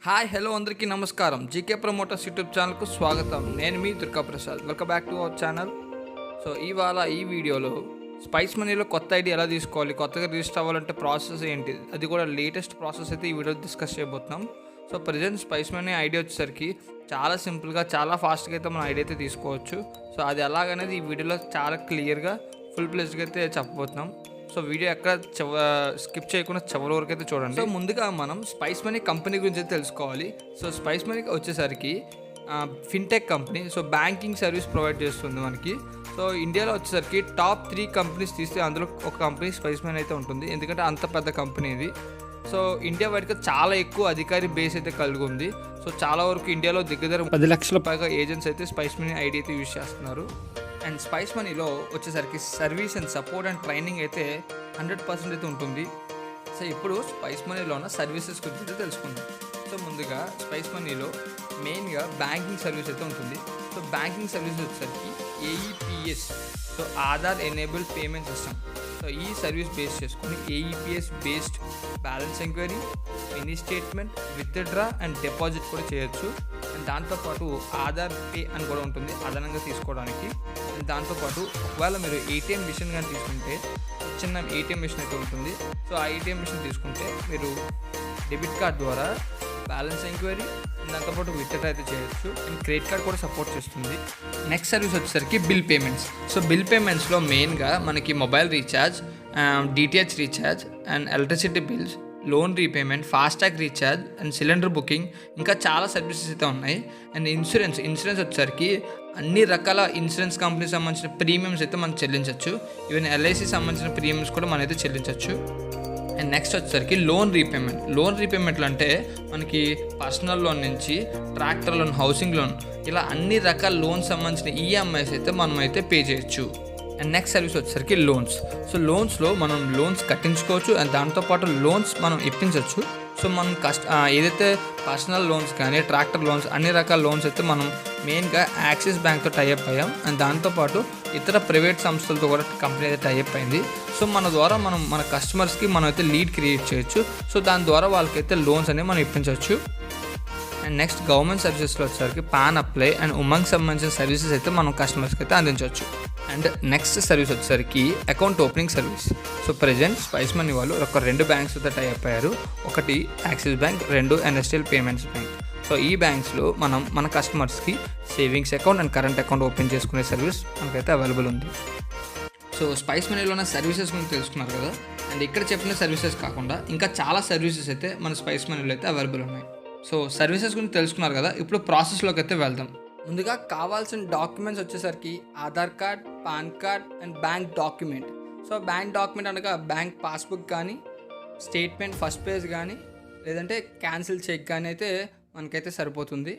Hi hello అందరికీ నమస్కారం. GK promoters YouTube ఛానల్కు స్వాగతం. నేను మీ Durga Prasad. Welcome back to our channel. So ఇవాళ ఈ వీడియోలో స్పైస్ మనీలో కొత్త ఐడి ఎలా తీసుకోవాలి, కొత్తగా రిజిస్టర్ అవ్వాలంటే ప్రాసెస్ ఏంటి, అది కూడా లేటెస్ట్ ప్రాసెస్ అయితే ఈ వీడియో డిస్కస్ చేయబోతున్నాం. So present spice money ID వచ్చేసరికి చాలా సింపుల్గా చాలా ఫాస్ట్గా అయితే మన ఐడి అయితే తీసుకోవచ్చు. సో అది ఎలాగనేది ఈ వీడియోలో చాలా క్లియర్గా ఫుల్ ప్లేస్గా అయితే చెప్పబోతున్నాం. సో వీడియో ఎక్కడ స్కిప్ చేయకుండా చివరి వరకు అయితే చూడండి. సో ముందుగా మనం స్పైస్ మనీ కంపెనీ గురించి అయితే తెలుసుకోవాలి. సో స్పైస్ మనీకి వచ్చేసరికి fintech company. So banking service provide చేస్తుంది మనకి. సో ఇండియాలో వచ్చేసరికి టాప్ 3 కంపెనీస్ తీస్తే అందులో ఒక కంపెనీ స్పైస్ మనీ అయితే ఉంటుంది, ఎందుకంటే అంత పెద్ద కంపెనీ ఇది. సో ఇండియా వైడ్గా చాలా ఎక్కువ అధికారి బేస్ అయితే కలిగి ఉంది. సో చాలా వరకు ఇండియాలో దగ్గర 10 లక్షల పైగా ఏజెంట్స్ అయితే స్పైస్ మనీ ఐడి అయితే యూజ్ చేస్తున్నారు. అండ్ స్పైస్ మనీలో వచ్చేసరికి service and support and training అయితే 100% అయితే ఉంటుంది. సో ఇప్పుడు స్పైస్ మనీలో ఉన్న సర్వీసెస్ గురించి అయితే తెలుసుకుందాం. సో ముందుగా స్పైస్ మనీలో మెయిన్గా బ్యాంకింగ్ సర్వీస్ అయితే ఉంటుంది. సో బ్యాంకింగ్ సర్వీస్ వచ్చేసరికి AEPS, so Aadhaar enabled payment system. So ఈ సర్వీస్ బేస్ చేసుకుని AEPS based balance enquiry, mini statement, withdraw and deposit కూడా చేయొచ్చు. అండ్ దాంతోపాటు ఆధార్ పే అని కూడా ఉంటుంది అదనంగా తీసుకోవడానికి. అండ్ దాంతోపాటు ఒకవేళ మీరు ఏటీఎం మిషన్ కానీ తీసుకుంటే చిన్న ఏటీఎం మిషన్ అయితే ఉంటుంది. సో ఆ ఏటీఎం మిషన్ తీసుకుంటే మీరు డెబిట్ కార్డ్ ద్వారా బ్యాలెన్స్ ఎంక్వైరీ, దాంతోపాటు విత్డ్రా అయితే చేయొచ్చు. అండ్ క్రెడిట్ కార్డ్ కూడా సపోర్ట్ చేస్తుంది. నెక్స్ట్ సర్వీస్ వచ్చేసరికి బిల్ పేమెంట్స్. సో బిల్ పేమెంట్స్లో మెయిన్గా మనకి mobile recharge, DTH recharge and electricity bills, loan repayment, FASTag recharge and cylinder booking, ఇంకా చాలా సర్వీసెస్ అయితే ఉన్నాయి. అండ్ ఇన్సూరెన్స్ వచ్చేసరికి అన్ని రకాల ఇన్సూరెన్స్ కంపెనీకి సంబంధించిన ప్రీమియమ్స్ అయితే మనం చెల్లించవచ్చు. ఈవెన్ ఎల్ఐసి సంబంధించిన ప్రీమియమ్స్ కూడా మనం అయితే చెల్లించవచ్చు. అండ్ నెక్స్ట్ వచ్చేసరికి లోన్ రీపేమెంట్లు అంటే మనకి పర్సనల్ లోన్ నుంచి ట్రాక్టర్ లోన్, హౌసింగ్ లోన్, ఇలా అన్ని రకాల లోన్స్ సంబంధించిన ఈఎంఐస్ అయితే మనం అయితే పే చేయొచ్చు. అండ్ నెక్స్ట్ సర్వీస్ వచ్చేసరికి లోన్స్. సో లోన్స్లో మనం లోన్స్ కట్టించుకోవచ్చు అండ్ దాంతోపాటు లోన్స్ మనం ఇప్పించవచ్చు. సో మనం ఏదైతే పర్సనల్ లోన్స్ కానీ ట్రాక్టర్ లోన్స్, అన్ని రకాల లోన్స్ అయితే మనం మెయిన్గా యాక్సిస్ బ్యాంక్తో టైఅప్ అయ్యాం. అండ్ దాంతోపాటు ఇతర ప్రైవేట్ సంస్థలతో కూడా కంపెనీ అయితే టైఅప్ అయింది. సో మన ద్వారా మనం మన కస్టమర్స్కి మనం అయితే లీడ్ క్రియేట్ చేయొచ్చు. సో దాని ద్వారా వాళ్ళకైతే లోన్స్ అనేవి మనం ఇప్పించవచ్చు. అండ్ నెక్స్ట్ గవర్నమెంట్ సర్వీసెస్లో వచ్చేసరికి పాన్ అప్లై అండ్ ఉమంగ్ సంబంధించిన సర్వీసెస్ అయితే మనం కస్టమర్స్కి అయితే అందించవచ్చు. అండ్ నెక్స్ట్ సర్వీస్ వచ్చేసరికి account opening service. So present spice money వాళ్ళు ఒక 2 బ్యాంక్స్ అయితే టైఅప్ అయ్యారు. ఒకటి axis bank, 2 NSDL payments bank. So ఈ బ్యాంక్స్లో మనం మన కస్టమర్స్కి savings account and current account open చేసుకునే సర్వీస్ మనకైతే అవైలబుల్ ఉంది. సో స్పైస్ మనీలో ఉన్న సర్వీసెస్ గురించి తెలుసుకున్నారు కదా. అండ్ ఇక్కడ చెప్పిన సర్వీసెస్ కాకుండా ఇంకా చాలా సర్వీసెస్ అయితే మన స్పైస్ మనీలో అయితే అవైలబుల్ ఉన్నాయి. సో సర్వీసెస్ గురించి తెలుసుకున్నారు కదా, ఇప్పుడు ప్రాసెస్లోకి అయితే వెళ్దాం. ముందుగా కావాల్సిన డాక్యుమెంట్స్ వచ్చేసరికి Aadhaar card, pan card and bank document. So bank document అనగా బ్యాంక్ పాస్బుక్ కానీ, స్టేట్మెంట్ ఫస్ట్ పేజ్ కానీ, లేదంటే క్యాన్సిల్ చెక్ కానీ అయితే మనకైతే సరిపోతుంది.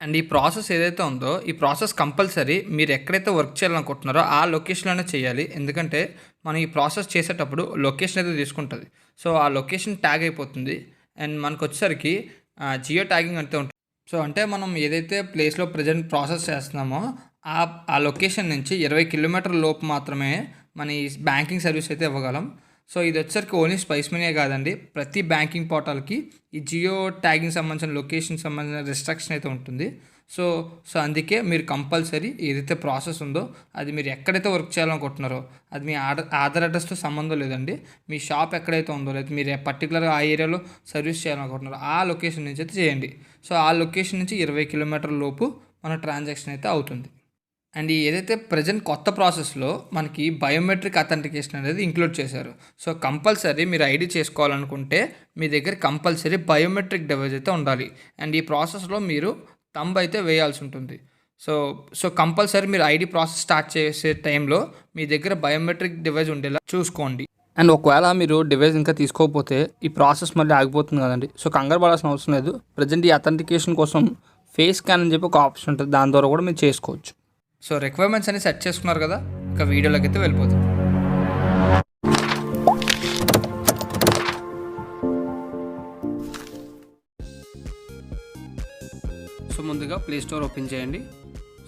అండ్ ఈ ప్రాసెస్ ఏదైతే ఉందో ఈ ప్రాసెస్ కంపల్సరీ మీరు ఎక్కడైతే వర్క్ చేయాలనుకుంటున్నారో ఆ లొకేషన్లోనే చేయాలి. ఎందుకంటే మనం ఈ ప్రాసెస్ చేసేటప్పుడు లొకేషన్ అయితే తీసుకుంటుంది. సో ఆ లొకేషన్ ట్యాగ్ అయిపోతుంది. అండ్ మనకు వచ్చేసరికి జియో ట్యాగింగ్ అయితే ఉంటుంది. సో అంటే మనం ఏదైతే ప్లేస్లో ప్రజెంట్ ప్రాసెస్ చేస్తున్నామో ఆ లొకేషన్ నుంచి 20 కిలోమీటర్ల లోపు మాత్రమే మన ఈ బ్యాంకింగ్ సర్వీస్ అయితే ఇవ్వగలం. సో ఇది వచ్చేసరికి ఓన్లీ స్పైస్ మనీయే కాదండి, ప్రతి బ్యాంకింగ్ పోర్టల్కి ఈ జియో ట్యాగింగ్ సంబంధించిన లొకేషన్ సంబంధించిన రిస్ట్రిక్షన్ అయితే ఉంటుంది. సో అందుకే మీరు కంపల్సరీ ఏదైతే ప్రాసెస్ ఉందో అది మీరు ఎక్కడైతే వర్క్ చేయాలనుకుంటున్నారో అది మీ ఆధార్ అడ్రస్తో సంబంధం లేదండి. మీ షాప్ ఎక్కడైతే ఉందో లేదా మీరు పర్టికులర్గా ఆ ఏరియాలో సర్వీస్ చేయాలనుకుంటున్నారో ఆ లొకేషన్ నుంచి అయితే చేయండి. సో ఆ లొకేషన్ నుంచి 20 కిలోమీటర్ల లోపు మన ట్రాన్సాక్షన్ అయితే అవుతుంది. అండ్ ఏదైతే ప్రజెంట్ కొత్త ప్రాసెస్లో మనకి బయోమెట్రిక్ అథెంటికేషన్ అనేది ఇంక్లూడ్ చేశారు. సో కంపల్సరీ మీరు ఐడి చేసుకోవాలనుకుంటే మీ దగ్గర కంపల్సరీ బయోమెట్రిక్ డివైస్ అయితే ఉండాలి. అండ్ ఈ ప్రాసెస్లో మీరు థంబ్ అయితే వేయాల్సి ఉంటుంది. సో కంపల్సరీ మీరు ఐడి ప్రాసెస్ స్టార్ట్ చేసే టైంలో మీ దగ్గర బయోమెట్రిక్ డివైస్ ఉండేలా చూసుకోండి. అండ్ ఒకవేళ మీరు డివైస్ ఇంకా తీసుకోకపోతే ఈ ప్రాసెస్ మళ్ళీ ఆగిపోతుంది కదండి. సో కంగారు పడాల్సిన అవసరం లేదు. ప్రజెంట్ ఈ అథెంటికేషన్ కోసం ఫేస్ స్కాన్ అని చెప్పి ఒక ఆప్షన్ ఉంటుంది, దాని ద్వారా కూడా మీరు చేసుకోవచ్చు. సో రిక్వైర్మెంట్స్ అన్ని సెట్ చేసుకున్నారు కదా, ఇక వీడియోలోకి అయితే వెళ్ళిపోతాం. సో ముందుగా ప్లే స్టోర్ ఓపెన్ చేయండి.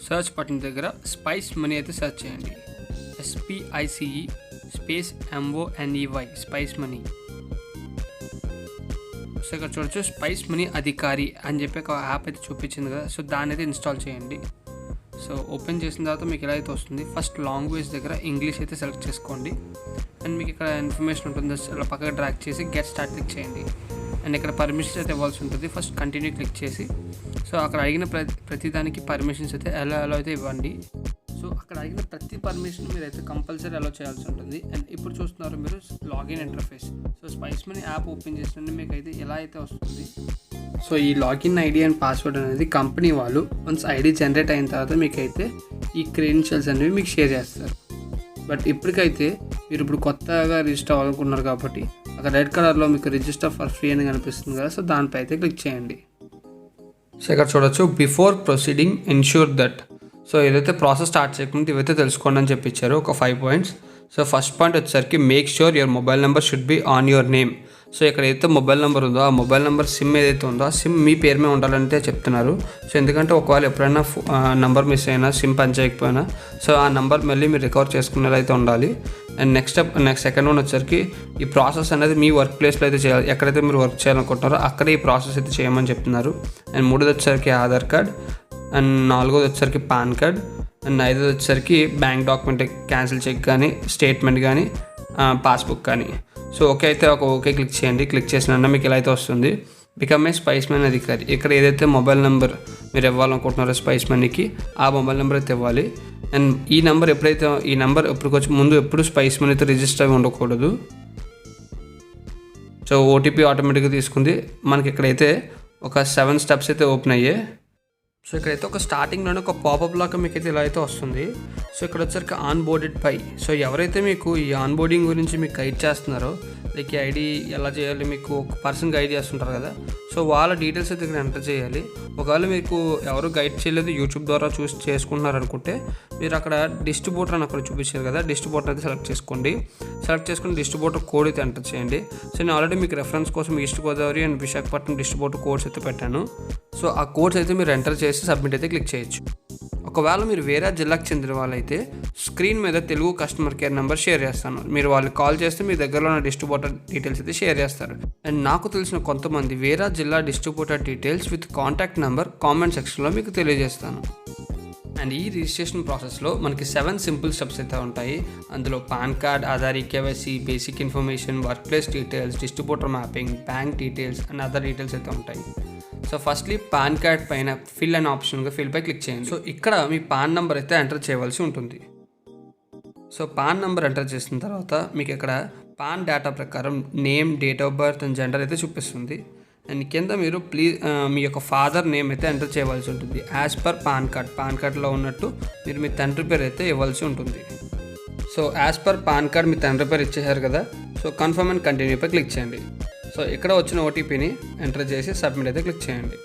సర్చ్ బటన్ దగ్గర స్పైస్ మనీ అయితే సెర్చ్ చేయండి. SPICE space MONEY spice money. So ఇక్కడ చూడొచ్చు స్పైస్ మనీ అధికారి అని చెప్పి ఒక యాప్ అయితే చూపించింది కదా, సో దాన్ని అయితే ఇన్స్టాల్ చేయండి. సో ఓపెన్ చేసిన తర్వాత మీకు ఎలా అయితే వస్తుంది, ఫస్ట్ లాంగ్వేజ్ దగ్గర ఇంగ్లీష్ అయితే సెలెక్ట్ చేసుకోండి. అండ్ మీకు ఇక్కడ ఇన్ఫర్మేషన్ ఉంటుంది, అలా పక్కగా డ్రాగ్ చేసి గెట్ స్టార్ట్ క్లిక్ చేయండి. అండ్ ఇక్కడ పర్మిషన్స్ అయితే ఇవ్వాల్సి ఉంటుంది. ఫస్ట్ కంటిన్యూ క్లిక్ చేసి సో అక్కడ అడిగిన ప్రతి దానికి పర్మిషన్స్ అయితే ఎలా అయితే ఇవ్వండి. సో అక్కడ అడిగిన ప్రతి పర్మిషన్ మీరు అయితే కంపల్సరీ అలో చేయాల్సి ఉంటుంది. అండ్ ఇప్పుడు చూస్తున్నారు మీరు login interface. So spice money app open చేసినట్టు మీకు అయితే ఎలా అయితే వస్తుంది. సో ఈ లాగిన్ ఐడి అండ్ పాస్వర్డ్ అనేది కంపెనీ వాళ్ళు వన్స్ ఐడి జనరేట్ అయిన తర్వాత మీకైతే ఈ క్రెడెన్షియల్స్ అనేవి మీకు షేర్ చేస్తారు. బట్ ఇప్పటికైతే మీరు ఇప్పుడు కొత్తగా రిజిస్టర్ అవ్వాలనుకున్నారు కాబట్టి అక్కడ రెడ్ కలర్లో మీకు రిజిస్టర్ ఫర్ ఫ్రీ అని కనిపిస్తుంది కదా, సో దానిపై అయితే క్లిక్ చేయండి. సో ఇక్కడ చూడొచ్చు before proceeding ensure that. So ఏదైతే ప్రాసెస్ స్టార్ట్ చేయకుండా ఇవైతే తెలుసుకోండి అని చెప్పి ఇచ్చారు ఒక 5 పాయింట్స్. సో ఫస్ట్ పాయింట్ వచ్చేసరికి make sure your mobile number should be on your name. So ఇక్కడ ఏదైతే మొబైల్ నెంబర్ ఉందో ఆ మొబైల్ నెంబర్ సిమ్ ఏదైతే ఉందో ఆ సిమ్ మీ పేరు మీద ఉండాలంటే చెప్తున్నారు. సో ఎందుకంటే ఒకవేళ ఎప్పుడైనా నెంబర్ మిస్ అయినా సిమ్ పనిచేయకపోయినా సో ఆ నెంబర్ మళ్ళీ మీరు రికవర్ చేసుకునేలా అయితే ఉండాలి. అండ్ నెక్స్ట్ సెకండ్ వన్ వచ్చేసరికి ఈ ప్రాసెస్ అనేది మీ వర్క్ ప్లేస్లో అయితే చేయాలి. ఎక్కడైతే మీరు వర్క్ చేయాలనుకుంటున్నారో అక్కడే ఈ ప్రాసెస్ అయితే చేయమని చెప్తున్నారు. అండ్ మూడోది వచ్చేసరికి ఆధార్ కార్డ్. అండ్ నాలుగోది వచ్చేసరికి పాన్ కార్డ్. అండ్ ఐదోది వచ్చేసరికి బ్యాంక్ డాక్యుమెంట్ క్యాన్సిల్ చెక్ కానీ స్టేట్మెంట్ కానీ పాస్బుక్ కానీ. సో ఓకే అయితే ఓకే క్లిక్ చేయండి. క్లిక్ చేసిన మీకు ఇలా అయితే వస్తుంది బికమ్ ఏ స్పైస్ మనీ అధికారి. ఇక్కడ ఏదైతే మొబైల్ నెంబర్ మీరు ఇవ్వాలనుకుంటున్నారో స్పైస్ మనీకి ఆ మొబైల్ నెంబర్ అయితే ఇవ్వాలి. అండ్ ఈ నెంబర్ ఎప్పటికొచ్చి ముందు ఎప్పుడు స్పైస్ మనీతో రిజిస్టర్ అయి ఉండకూడదు. సో ఓటీపీ ఆటోమేటిక్గా తీసుకుంది. మనకి ఇక్కడైతే ఒక 7 స్టెప్స్ అయితే ఓపెన్ అయ్యాయి. సో ఇక్కడైతే ఒక స్టార్టింగ్లోనే ఒక పాపప్ లాగా మీకు అయితే ఇలా అయితే వస్తుంది. సో ఇక్కడ వచ్చరికి ఆన్ బోర్డెడ్ పై. సో ఎవరైతే మీకు ఈ ఆన్ బోర్డింగ్ గురించి మీకు గైడ్ చేస్తున్నారో లైక్ ఈ ఐడి ఎలా చేయాలి మీకు ఒక పర్సన్ గైడ్ చేస్తుంటారు కదా, సో వాళ్ళ డీటెయిల్స్ అయితే ఇక్కడ ఎంటర్ చేయాలి. ఒకవేళ మీకు ఎవరు గైడ్ చేయలేదు యూట్యూబ్ ద్వారా చూసి చేసుకుంటున్నారు అనుకుంటే మీరు అక్కడ డిస్ట్రిబ్యూటర్ అని అక్కడ చూపించారు కదా, డిస్ట్రిబ్యూటర్ అయితే సెలెక్ట్ చేసుకుని డిస్ట్రిబ్యూటర్ కోడ్ అయితే ఎంటర్ చేయండి. సో నేను ఆల్రెడీ మీకు రెఫరెన్స్ కోసం east Godavari and Visakhapatnam distributor codes అయితే పెట్టాను. సో ఆ కోడ్స్ అయితే మీరు ఎంటర్ చేసి సబ్మిట్ అయితే క్లిక్ చేయొచ్చు. ఒకవేళ మీరు వేరే జిల్లాకు చెందిన వాళ్ళైతే స్క్రీన్ మీద Telugu customer care number share చేస్తాను. మీరు వాళ్ళకి కాల్ చేస్తే మీ దగ్గరలో ఉన్న డిస్ట్రిబ్యూటర్ డీటెయిల్స్ అయితే షేర్ చేస్తారు. అండ్ నాకు తెలిసిన కొంతమంది వేరే జిల్లా distributor details with contact number comment సెక్షన్లో మీకు తెలియజేస్తాను. అండ్ ఈ రిజిస్ట్రేషన్ ప్రాసెస్లో మనకి 7 సింపుల్ స్టెప్స్ అయితే ఉంటాయి. అందులో pan card, Aadhaar, eKYC, basic information, work place details, distributor mapping, bank details and other details అయితే ఉంటాయి. సో ఫస్ట్లీ పాన్ కార్డ్ పైన ఫిల్ అనే ఆప్షన్గా ఫిల్పై క్లిక్ చేయండి. సో ఇక్కడ మీ పాన్ నెంబర్ అయితే ఎంటర్ చేయవలసి ఉంటుంది. సో పాన్ నెంబర్ ఎంటర్ చేసిన తర్వాత మీకు ఇక్కడ పాన్ డేటా ప్రకారం name, date of birth and gender అయితే చూపిస్తుంది. అండ్ కింద మీరు మీ యొక్క ఫాదర్ నేమ్ అయితే ఎంటర్ చేయవలసి ఉంటుంది. యాజ్ పర్ పాన్ కార్డ్లో ఉన్నట్టు మీరు మీ తండ్రి పేరు అయితే ఇవ్వాల్సి ఉంటుంది. So as per PAN card మీ తండ్రి పేరు ఇచ్చేసారు కదా, సో కన్ఫర్మ్ అండ్ కంటిన్యూపై క్లిక్ చేయండి. సో ఇక్కడ వచ్చిన ఓటీపీని ఎంటర్ చేసి సబ్మిట్ అయితే క్లిక్ చేయండి.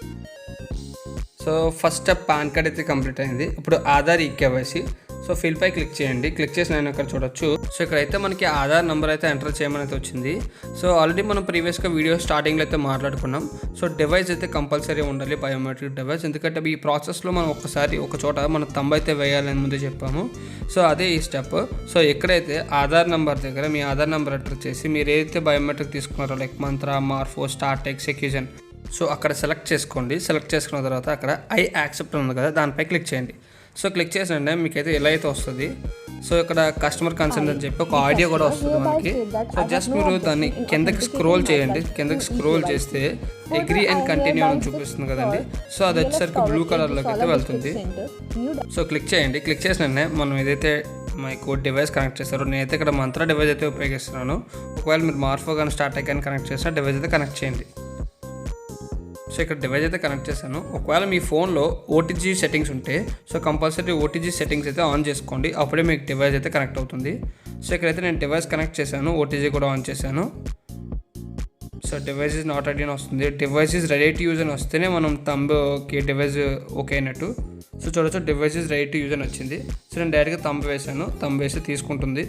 So first step PAN card అయితే కంప్లీట్ అయింది. ఇప్పుడు ఆధార్, ఈకేవైసీ. సో ఫిల్పై క్లిక్ చేయండి. క్లిక్ చేసి నేను ఇక్కడ చూడొచ్చు. సో ఇక్కడైతే మనకి ఆధార్ నెంబర్ అయితే ఎంటర్ చేయమని అయితే వచ్చింది. సో ఆల్రెడీ మనం ప్రీవియస్గా వీడియో స్టార్టింగ్లో అయితే మాట్లాడుకున్నాం. సో డివైస్ అయితే కంపల్సరీ ఉండాలి, బయోమెట్రిక్ డివైస్. ఎందుకంటే ఈ ప్రాసెస్లో మనం ఒక చోట మన తంబు అయితే వేయాలని ముందే చెప్పాము. సో అదే ఈ స్టెప్. సో ఎక్కడైతే ఆధార్ నెంబర్ దగ్గర మీ ఆధార్ నెంబర్ ఎంటర్ చేసి మీరు ఏదైతే బయోమెట్రిక్ తీసుకున్నారో లైక్ మంత్ర, మార్ఫో, స్టార్టెక్స్, ఎక్యూజన్, సో అక్కడ సెలెక్ట్ చేసుకోండి. సెలెక్ట్ చేసుకున్న తర్వాత అక్కడ ఐ యాక్సెప్ట్ ఉంది కదా, దానిపై క్లిక్ చేయండి. సో క్లిక్ చేసినంటే మీకైతే ఎలా అయితే వస్తుంది. సో ఇక్కడ కస్టమర్ కన్సర్న్ అని చెప్పి ఒక ఆడియో కూడా వస్తుంది మనకి. సో జస్ట్ మీరు దాన్ని కిందకి స్క్రోల్ చేయండి. కిందకి స్క్రోల్ చేస్తే అగ్రీ అండ్ కంటిన్యూ అని చూపిస్తుంది కదండి. సో అది వచ్చేసరికి బ్లూ కలర్లోకి అయితే వెళ్తుంది. సో క్లిక్ చేయండి. క్లిక్ చేసినంటే మనం ఏదైతే మీకు డివైస్ కనెక్ట్ చేస్తారో, నేనైతే ఇక్కడ మంత్ర డివైస్ అయితే ఉపయోగిస్తున్నాను. ఒకవేళ మీరు మార్ఫో కానీ స్టార్టెక్ కానీ కనెక్ట్ చేస్తే డివైస్ అయితే కనెక్ట్ చేయండి. సో ఇక్కడ డివైస్ అయితే కనెక్ట్ చేశాను. ఒకవేళ మీ ఫోన్లో ఓటీజీ సెట్టింగ్స్ ఉంటే సో కంపల్సరీ ఓటీజీ సెట్టింగ్స్ అయితే ఆన్ చేసుకోండి, అప్పుడే మీకు డివైస్ అయితే కనెక్ట్ అవుతుంది. సో ఇక్కడైతే నేను డివైస్ కనెక్ట్ చేశాను, ఓటీజీ కూడా ఆన్ చేశాను. So device is not ready అని వస్తుంది. Device is ready to use అని వస్తేనే మనం తంబుకి డివైస్ ఓకే అయినట్టు. సో చూడొచ్చు device is ready to use అని వచ్చింది. సో నేను డైరెక్ట్గా తంబు వేసాను, తంబు వేసి తీసుకుంటుంది.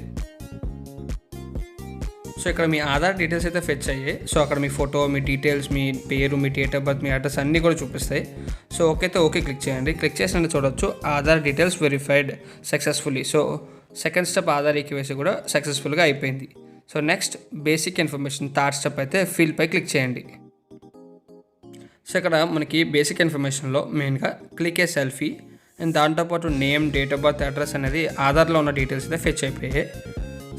సో ఇక్కడ మీ ఆధార్ డీటెయిల్స్ అయితే ఫెచ్ అయ్యాయి. సో అక్కడ మీ ఫోటో, మీ డీటెయిల్స్, మీ పేరు, మీ డేట్ ఆఫ్ బర్త్, మీ అడ్రస్ అన్నీ కూడా చూపిస్తాయి. సో ఓకే క్లిక్ చేయండి. క్లిక్ చేసినట్టు చూడొచ్చు Aadhaar details verified successfully. So second step Aadhaar eKYC కూడా సక్సెస్ఫుల్గా అయిపోయింది. So next basic information third step అయితే ఫిల్పై క్లిక్ చేయండి. సో ఇక్కడ మనకి బేసిక్ ఇన్ఫర్మేషన్లో మెయిన్గా క్లిక్ ఏ సెల్ఫీ అండ్ దాంతోపాటు name, date of birth, address అనేది ఆధార్లో ఉన్న డీటెయిల్స్ అయితే ఫెచ్ అయిపోయాయి.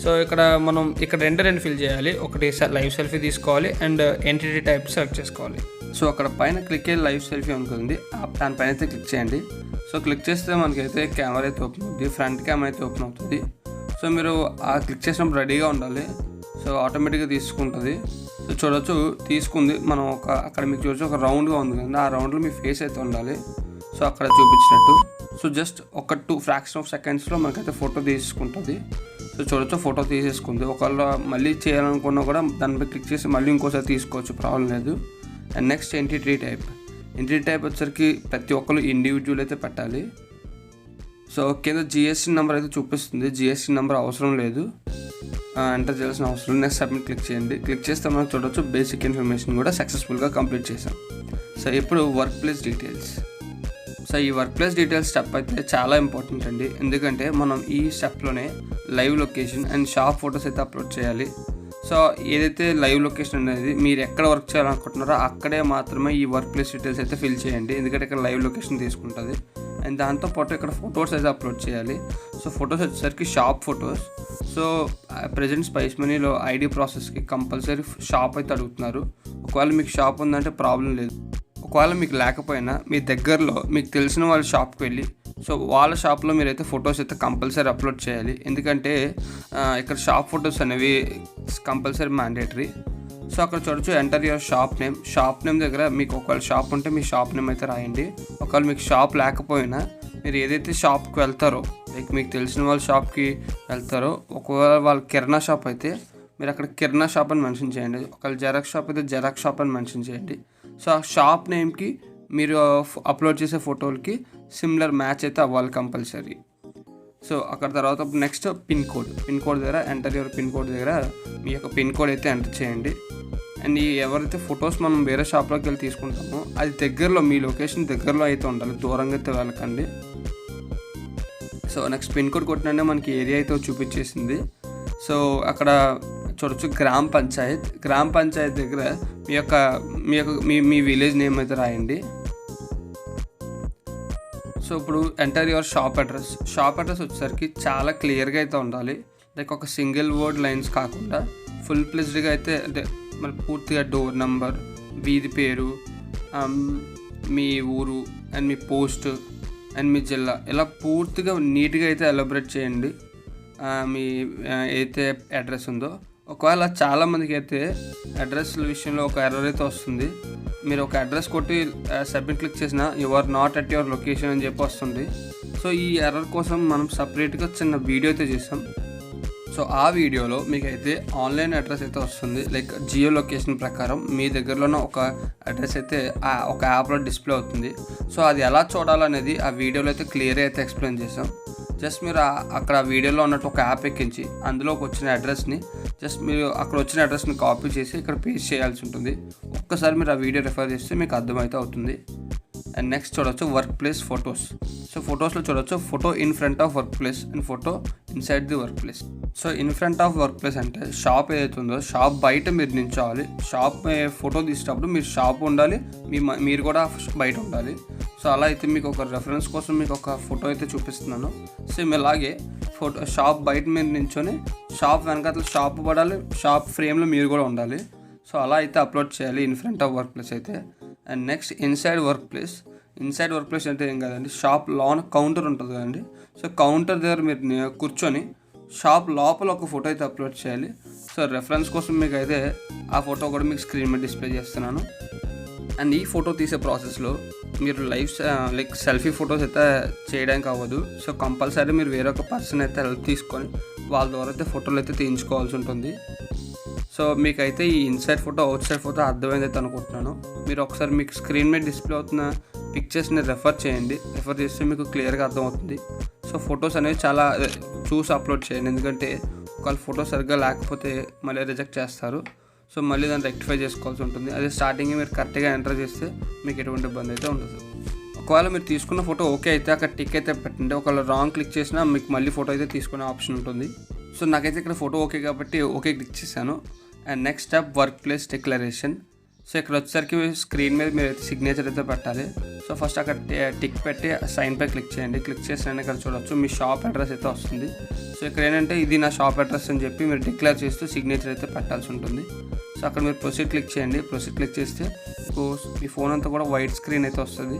సో ఇక్కడ మనం రెండు ఫిల్ చేయాలి. ఒకటి లైవ్ సెల్ఫీ తీసుకోవాలి అండ్ ఎంటిటీ టైప్ సెలెక్ట్ చేసుకోవాలి. సో అక్కడ పైన క్లిక్ ఏ లైవ్ సెల్ఫీ ఉంటుంది, దానిపైన అయితే క్లిక్ చేయండి. సో క్లిక్ చేస్తే మనకైతే కెమెరా అయితే ఓపెన్ అవుతుంది, ఫ్రంట్ కెమెరా అయితే ఓపెన్ అవుతుంది. సో మీరు ఆ క్లిక్ చేసినప్పుడు రెడీగా ఉండాలి. సో ఆటోమేటిక్గా తీసుకుంటుంది. సో చూడొచ్చు తీసుకుంది. మనం అక్కడ మీకు చూడొచ్చు ఒక రౌండ్గా ఉంది కదా, ఆ రౌండ్లో మీ ఫేస్ అయితే ఉండాలి. సో అక్కడ చూపించినట్టు. సో జస్ట్ ఒక 2 ఫ్రాక్షన్ ఆఫ్ సెకండ్స్లో మనకైతే ఫోటో తీసుకుంటుంది. సో చూడొచ్చు ఫోటో తీసేసుకుంది. ఒకవేళ మళ్ళీ చేయాలనుకున్నా కూడా దానిపై క్లిక్ చేసి మళ్ళీ ఇంకోసారి తీసుకోవచ్చు, ప్రాబ్లం లేదు. అండ్ నెక్స్ట్ ఎంటిటీ టైప్ వచ్చరికి ప్రతి ఒక్కరు ఇండివిజువల్ అయితే పెట్టాలి. సో కింద జిఎస్టీ నెంబర్ అయితే చూపిస్తుంది, జిఎస్టీ నెంబర్ అవసరం లేదు, ఎంటర్ చేయాల్సిన అవసరం. నెక్స్ట్ సబ్మిట్ క్లిక్ చేయండి. క్లిక్ చేస్తే మనం చూడవచ్చు బేసిక్ ఇన్ఫర్మేషన్ కూడా సక్సెస్ఫుల్గా కంప్లీట్ చేసాం. సో ఇప్పుడు వర్క్ ప్లేస్ డీటెయిల్స్. సో ఈ వర్క్ ప్లేస్ డీటెయిల్స్ స్టెప్ అయితే చాలా ఇంపార్టెంట్ అండి, ఎందుకంటే మనం ఈ స్టెప్లోనే live location and shop photos అయితే అప్లోడ్ చేయాలి. సో ఏదైతే లైవ్ లొకేషన్ అనేది మీరు ఎక్కడ వర్క్ చేయాలనుకుంటున్నారో అక్కడే మాత్రమే ఈ వర్క్ ప్లేస్ డీటెయిల్స్ అయితే ఫిల్ చేయండి, ఎందుకంటే ఇక్కడ లైవ్ లొకేషన్ తీసుకుంటుంది. అండ్ దాంతోపాటు ఇక్కడ ఫొటోస్ అయితే అప్లోడ్ చేయాలి. సో ఫొటోస్ వచ్చేసరికి shop photos. So present spice మనీలో ఐడి ప్రాసెస్కి కంపల్సరీ షాప్ అయితే అడుగుతున్నారు. ఒకవేళ మీకు షాప్ ఉందంటే ప్రాబ్లం లేదు. ఒకవేళ మీకు లేకపోయినా మీ దగ్గరలో మీకు తెలిసిన వాళ్ళ షాప్కి వెళ్ళి సో వాళ్ళ షాప్లో మీరైతే ఫొటోస్ అయితే కంపల్సరీ అప్లోడ్ చేయాలి, ఎందుకంటే ఇక్కడ షాప్ ఫొటోస్ అనేవి కంపల్సరీ మ్యాండేటరీ. సో అక్కడ చూడొచ్చు ఎంటర్ యువర్ షాప్ నేమ్ దగ్గర మీకు ఒకవేళ షాప్ ఉంటే మీ షాప్ నేమ్ అయితే రాయండి. ఒకవేళ మీకు షాప్ లేకపోయినా మీరు ఏదైతే షాప్కి వెళ్తారో, లైక్ మీకు తెలిసిన వాళ్ళ షాప్కి వెళ్తారో, ఒకవేళ వాళ్ళ కిరాణా షాప్ అయితే మీరు అక్కడ కిరాణా షాప్ అని మెన్షన్ చేయండి. ఒకవేళ జెరాక్స్ షాప్ అయితే జెరాక్స్ షాప్ అని మెన్షన్ చేయండి. సో ఆ షాప్ నేమ్కి మీరు అప్లోడ్ చేసే ఫోటోలకి సిమిలర్ మ్యాచ్ అయితే అవ్వాలి కంపల్సరీ. సో అక్కడ తర్వాత నెక్స్ట్ పిన్ కోడ్ దగ్గర ఎంటర్ యువర్ పిన్ కోడ్ దగ్గర మీ యొక్క పిన్ కోడ్ అయితే ఎంటర్ చేయండి. అండ్ ఎవరైతే ఫొటోస్ మనం వేరే షాప్లోకి వెళ్ళి తీసుకుంటామో అది దగ్గరలో, మీ లొకేషన్ దగ్గరలో అయితే ఉండాలి, దూరంగా అయితే వెళ్ళకండి. సో నెక్స్ట్ పిన్ కోడ్ కొట్టినంటే మనకి ఏరియా అయితే చూపించేసింది. సో అక్కడ చూడొచ్చు గ్రామ పంచాయత్ దగ్గర మీ విలేజ్ నేమ్ అయితే రాయండి. సో ఇప్పుడు ఎంటర్ యువర్ షాప్ అడ్రస్ వచ్చేసరికి చాలా క్లియర్గా అయితే ఉండాలి, లైక్ ఒక సింగిల్ వర్డ్ లైన్స్ కాకుండా ఫుల్ ప్లేస్డ్గా అయితే, అంటే మన పూర్తిగా డోర్ నెంబర్, వీధి పేరు, మీ ఊరు అండ్ మీ పోస్ట్ అండ్ మీ జిల్లా, ఇలా పూర్తిగా నీట్గా అయితే ఎలాబరేట్ చేయండి మీ అయితే అడ్రస్ ఉందో. ఒకవేళ చాలామందికి అయితే అడ్రస్ విషయంలో ఒక ఎర్రర్ అయితే వస్తుంది. మీరు ఒక అడ్రస్ కొట్టి సబ్మిట్ క్లిక్ చేసినా you are not at your location అని చెప్పి వస్తుంది. సో ఈ ఎర్రర్ కోసం మనం సపరేట్గా చిన్న వీడియో అయితే చేసాం. సో ఆ వీడియోలో మీకైతే ఆన్లైన్ అడ్రస్ అయితే వస్తుంది, లైక్ జియో లొకేషన్ ప్రకారం మీ దగ్గరలోనే ఒక అడ్రస్ అయితే ఒక యాప్లో డిస్ప్లే అవుతుంది. సో అది ఎలా చూడాలనేది ఆ వీడియోలో అయితే క్లియర్గా అయితే ఎక్స్ప్లెయిన్ చేసాం. జస్ట్ మీరు అక్కడ వీడియోలో ఉన్నట్టు ఒక యాప్ ఎక్కించి అందులోకి వచ్చిన అడ్రస్ని జస్ట్ మీరు అక్కడ వచ్చిన అడ్రస్ని కాపీ చేసి ఇక్కడ పేస్ట్ చేయాల్సి ఉంటుంది. ఒక్కసారి మీరు ఆ వీడియో రెఫర్ చేస్తే మీకు అర్థమైతే అవుతుంది. అండ్ నెక్స్ట్ చూడవచ్చు వర్క్ ప్లేస్ ఫొటోస్. సో ఫొటోస్లో చూడవచ్చు photo in front of work place and photo inside the work place. So in front of work place అంటే షాప్ ఏదైతే ఉందో షాప్ బయట మీరు నిల్చోవాలి. షాప్ ఫోటో తీసేటప్పుడు మీరు షాప్ ఉండాలి, మీరు కూడా బయట ఉండాలి. సో అలా అయితే మీకు ఒక రెఫరెన్స్ కోసం మీకు ఒక ఫోటో అయితే చూపిస్తున్నాను. సేమ్ ఇలాగే షాప్ బయట మీరు నిల్చొని షాప్ వెనకాల షాప్ పడాలి, షాప్ ఫ్రేమ్లో మీరు కూడా ఉండాలి. సో అలా అయితే అప్లోడ్ చేయాలి in front of work place అయితే. And next inside work place అంటే ఏం కాదండి, షాప్ లోన కౌంటర్ ఉంటుంది కదండి. సో కౌంటర్ దగ్గర మీరు కూర్చొని షాప్ లోపల ఒక ఫోటో అయితే అప్లోడ్ చేయాలి. సో రెఫరెన్స్ కోసం మీకు అయితే ఆ ఫోటో కూడా మీకు స్క్రీన్ మీద డిస్ప్లే చేస్తున్నాను. అండ్ ఈ ఫోటో తీసే ప్రాసెస్లో మీరు లైక్ సెల్ఫీ ఫొటోస్ అయితే చేయడానికి అవ్వదు. సో కంపల్సరీ మీరు వేరొక పర్సన్ అయితే హెల్ప్ తీసుకొని వాళ్ళ ద్వారా అయితే ఫోటోలు అయితే తీయించుకోవాల్సి ఉంటుంది. సో మీకైతే ఈ inside photo outside photo అర్థమైందైతే అనుకుంటున్నాను. మీరు ఒకసారి మీకు స్క్రీన్ మీద డిస్ప్లే అవుతున్న పిక్చర్స్ని రెఫర్ చేస్తే మీకు క్లియర్గా అర్థమవుతుంది. సో ఫొటోస్ అనేవి చాలా చూసి అప్లోడ్ చేయండి, ఎందుకంటే ఒకవేళ ఫోటో సరిగ్గా లేకపోతే మళ్ళీ రిజెక్ట్ చేస్తారు. సో మళ్ళీ దాన్ని రెక్టిఫై చేసుకోవాల్సి ఉంటుంది. అదే స్టార్టింగ్ మీరు కరెక్ట్గా ఎంటర్ చేస్తే మీకు ఎటువంటి ఇబ్బంది అయితే ఉండదు. ఒకవేళ మీరు తీసుకున్న ఫోటో ఓకే అయితే అక్కడ టిక్ అయితే పెట్టండి. ఒకవేళ రాంగ్ క్లిక్ చేసినా మీకు మళ్ళీ ఫోటో అయితే తీసుకునే ఆప్షన్ ఉంటుంది. సో నాకైతే ఇక్కడ ఫోటో ఓకే కాబట్టి ఓకే క్లిక్ చేశాను. And next step work place declaration. So ఇక్కడ వచ్చేసరికి స్క్రీన్ మీద మీరు అయితే సిగ్నేచర్ అయితే పెట్టాలి. సో ఫస్ట్ అక్కడ టిక్ పెట్టి సైన్పై క్లిక్ చేయండి. క్లిక్ చేసిన ఇక్కడ చూడొచ్చు మీ షాప్ అడ్రస్ అయితే వస్తుంది. సో ఇక్కడ ఏంటంటే ఇది నా షాప్ అడ్రస్ అని చెప్పి మీరు డిక్లేర్ చేస్తూ సిగ్నేచర్ అయితే పెట్టాల్సి ఉంటుంది. సో అక్కడ మీరు ప్రొసీడ్ క్లిక్ చేయండి. ప్రొసీడ్ క్లిక్ చేస్తే మీ ఫోన్ అంతా కూడా వైట్ స్క్రీన్ అయితే వస్తుంది.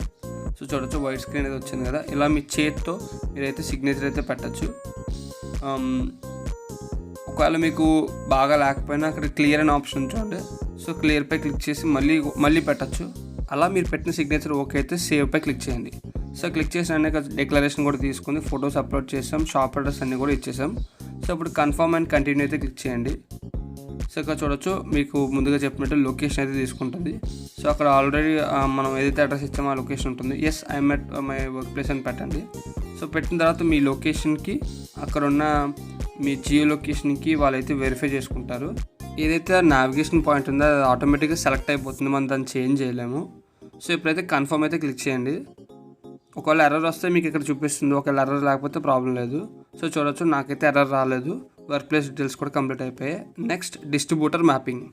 సో చూడొచ్చు వైట్ స్క్రీన్ అయితే వచ్చింది కదా. ఇలా మీ చేతితో మీరైతే సిగ్నేచర్ అయితే పెట్టచ్చు. ఒకవేళ మీకు బాగా లేకపోయినా అక్కడ క్లియర్ అనే ఆప్షన్ చూడండి. సో క్లియర్పై క్లిక్ చేసి మళ్ళీ పెట్టచ్చు. అలా మీరు పెట్టిన సిగ్నేచర్ ఓకే అయితే సేవ్పై క్లిక్ చేయండి. సో క్లిక్ చేసిన డిక్లరేషన్ కూడా తీసుకుంది, ఫొటోస్ అప్లోడ్ చేసాం, షాప్ అడ్రస్ అన్నీ కూడా ఇచ్చేసాం. సో ఇప్పుడు కన్ఫర్మ్ అండ్ కంటిన్యూ అయితే క్లిక్ చేయండి. సో ఇక్కడ చూడొచ్చు మీకు ముందుగా చెప్పినట్టు లొకేషన్ అయితే తీసుకుంటుంది. సో అక్కడ ఆల్రెడీ మనం ఏదైతే అడ్రస్ ఇచ్చామో ఆ లొకేషన్ ఉంటుంది. Yes I'm at my workplace అని పెట్టండి. సో పెట్టిన తర్వాత మీ లొకేషన్కి అక్కడ ఉన్న మీ జియో లొకేషన్కి వాళ్ళైతే వెరిఫై చేసుకుంటారు. ఏదైతే నావిగేషన్ పాయింట్ ఉందో అది ఆటోమేటిక్గా సెలెక్ట్ అయిపోతుంది, మనం దాన్ని చేంజ్ చేయలేము. సో ఇప్పుడైతే కన్ఫర్మ్ అయితే క్లిక్ చేయండి. ఒకవేళ ఎర్రర్ వస్తే మీకు ఇక్కడ చూపిస్తుంది, ఒకవేళ ఎర్రర్ లేకపోతే ప్రాబ్లం లేదు. సో చూడొచ్చు నాకైతే ఎర్రర్ రాలేదు, వర్క్ ప్లేస్ డీటెయిల్స్ కూడా కంప్లీట్ అయిపోయాయి. Next distributor mapping.